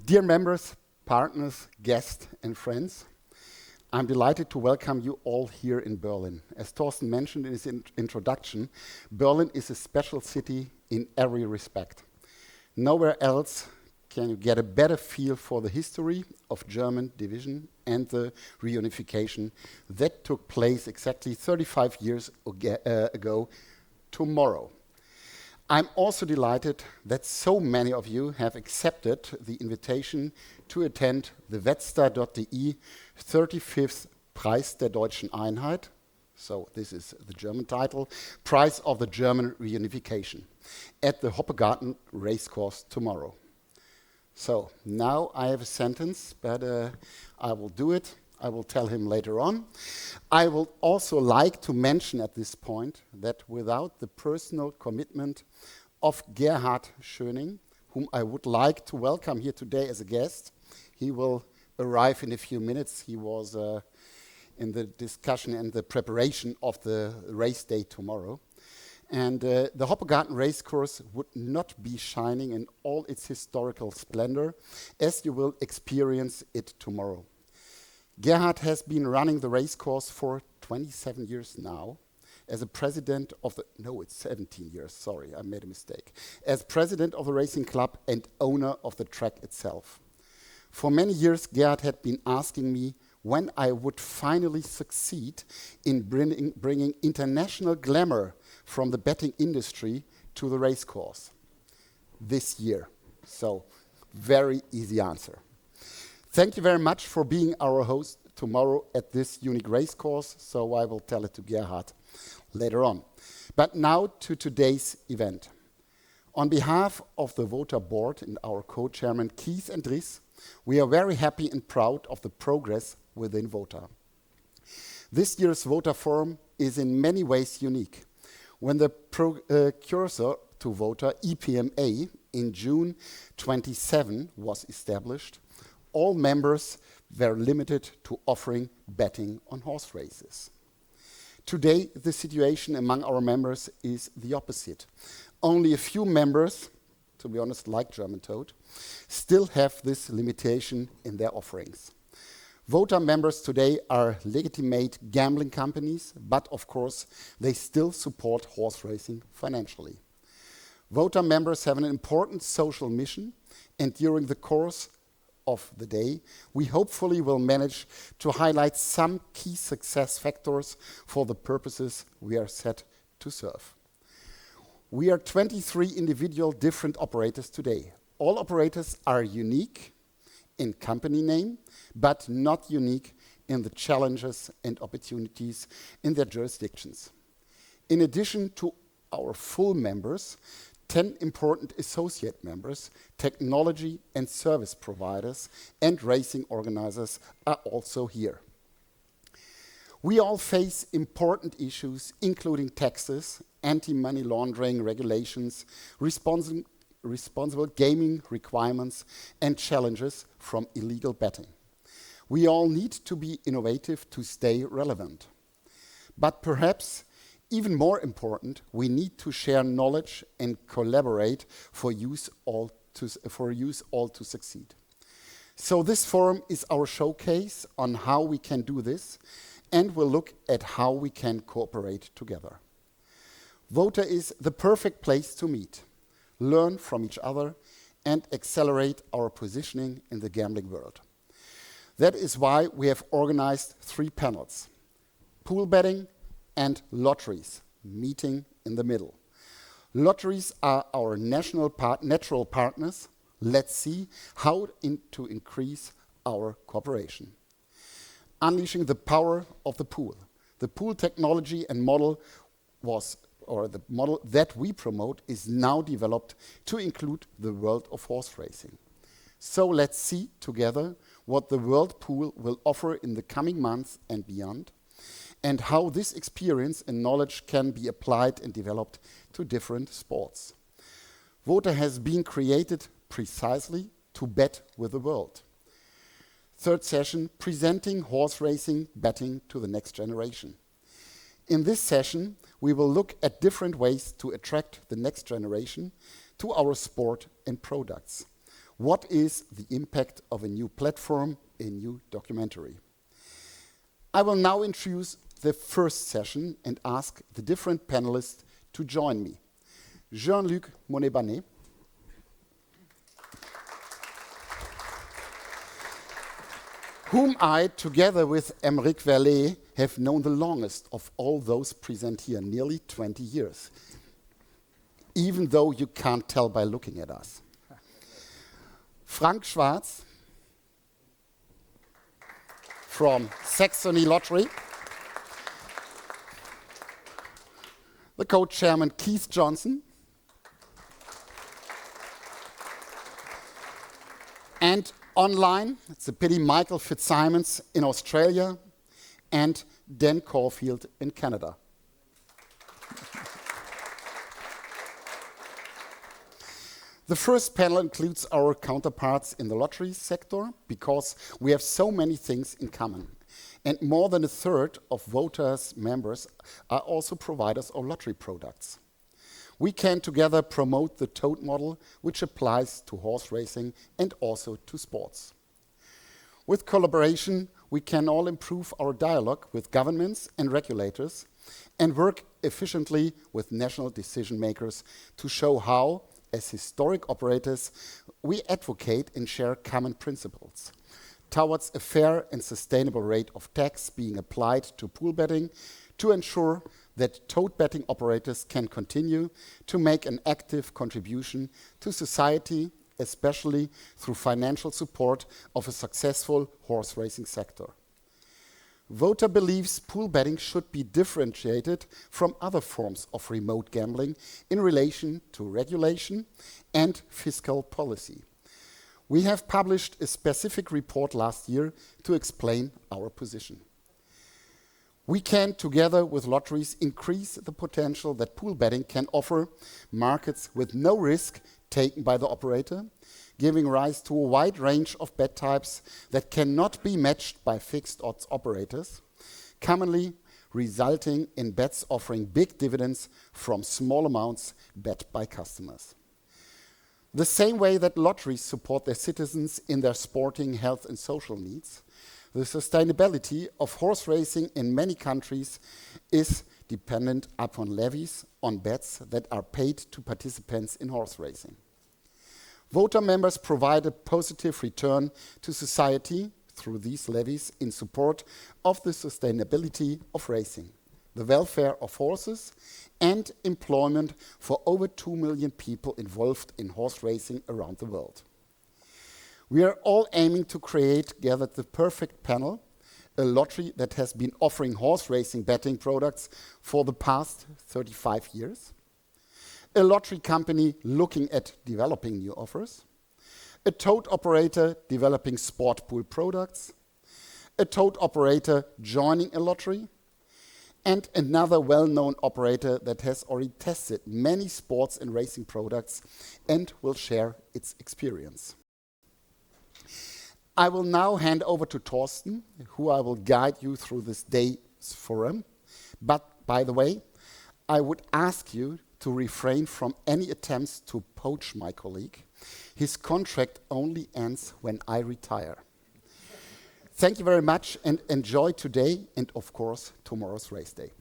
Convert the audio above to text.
Dear members, partners, guests, and friends, I'm delighted to welcome you all here in Berlin. As Thorsten mentioned in his introduction, Berlin is a special city in every respect. Nowhere else can you get a better feel for the history of German division and the reunification that took place exactly 35 years ago tomorrow. I'm also delighted that so many of you have accepted the invitation to attend the wetzlar.de 35th Preis der Deutschen Einheit, so this is the German title, Prize of the German Reunification, at the Hoppegarten Racecourse tomorrow. So now I have a sentence, but I will do it. I will tell him later on. I will also like to mention at this point that without the personal commitment of Gerhard Schöning, whom I would like to welcome here today as a guest, he will arrive in a few minutes. He was in the discussion and the preparation of the race day tomorrow. And the Hoppegarten Racecourse would not be shining in all its historical splendor as you will experience it tomorrow. Gerhard has been running the racecourse for 27 years now as a president of the, no, it's 17 years, sorry, I made a mistake, as president of the racing club and owner of the track itself. For many years, Gerhard had been asking me when I would finally succeed in bringing international glamour from the betting industry to the racecourse. This year. So, very easy answer. Thank you very much for being our host tomorrow at this unique racecourse, so I will tell it to Gerhard later on. But now to today's event. On behalf of the WoTA board and our co-chairman Keith and Dries, we are very happy and proud of the progress within WoTA. This year's WoTA Forum is in many ways unique. When the precursor to WoTA, EPMA, in June 27 was established, all members were limited to offering betting on horse races. Today, the situation among our members is the opposite. Only a few members, to be honest, like German Tote, still have this limitation in their offerings. WoTA members today are legitimate gambling companies, but of course, they still support horse racing financially. WoTA members have an important social mission, and during the course of the day, we hopefully will manage to highlight some key success factors for the purposes we are set to serve. We are 23 individual different operators today. All operators are unique in company name, but not unique in the challenges and opportunities in their jurisdictions. In addition to our full members, 10 important associate members, technology and service providers, and racing organizers are also here. We all face important issues, including taxes, anti-money laundering regulations, responsible gaming requirements, and challenges from illegal betting. We all need to be innovative to stay relevant. But perhaps even more important, we need to share knowledge and collaborate for use all to succeed. So this forum is our showcase on how we can do this, and we'll look at how we can cooperate together. WoTA is the perfect place to meet, learn from each other, and accelerate our positioning in the gambling world. That is why we have organized 3 panels: pool betting and lotteries, meeting in the middle. Lotteries are our natural partners. Let's see how to increase our cooperation. Unleashing the power of the pool. The pool technology and model the model that we promote is now developed to include the world of horse racing. So let's see together what the World Pool will offer in the coming months and beyond, and how this experience and knowledge can be applied and developed to different sports. WoTA has been created precisely to bet with the world. Third session, presenting horse racing betting to the next generation. In this session, we will look at different ways to attract the next generation to our sport and products. What is the impact of a new platform, a new documentary? I will now introduce the first session and ask the different panelists to join me. Jean-Luc Monet-Banet, whom I, together with Emeric Verlet, have known the longest of all those present here, nearly 20 years, even though you can't tell by looking at us. Frank Schwarz from Saxony Lottery. The co-chairman Keith Johnson. And online, it's a pity, Michael Fitzsimons in Australia and Dan Caulfield in Canada. The first panel includes our counterparts in the lottery sector because we have so many things in common. And more than a third of WoTA's members are also providers of lottery products. We can together promote the Tote model, which applies to horse racing and also to sports. With collaboration, we can all improve our dialogue with governments and regulators and work efficiently with national decision makers to show how, as historic operators, we advocate and share common principles towards a fair and sustainable rate of tax being applied to pool betting to ensure that tote betting operators can continue to make an active contribution to society, especially through financial support of a successful horse racing sector. WoTA believes pool betting should be differentiated from other forms of remote gambling in relation to regulation and fiscal policy. We have published a specific report last year to explain our position. We can, together with lotteries, increase the potential that pool betting can offer markets with no risk taken by the operator, giving rise to a wide range of bet types that cannot be matched by fixed odds operators, commonly resulting in bets offering big dividends from small amounts bet by customers. The same way that lotteries support their citizens in their sporting, health and social needs, the sustainability of horse racing in many countries is dependent upon levies on bets that are paid to participants in horse racing. WoTA members provide a positive return to society through these levies in support of the sustainability of racing, the welfare of horses, and employment for over 2 million people involved in horse racing around the world. We are all aiming to create together the perfect panel, a lottery that has been offering horse racing betting products for the past 35 years, a lottery company looking at developing new offers, a tote operator developing sport pool products, a tote operator joining a lottery, and another well-known operator that has already tested many sports and racing products and will share its experience. I will now hand over to Torsten, who I will guide you through this day's forum. But by the way, I would ask you to refrain from any attempts to poach my colleague. His contract only ends when I retire. Thank you very much and enjoy today and of course tomorrow's race day.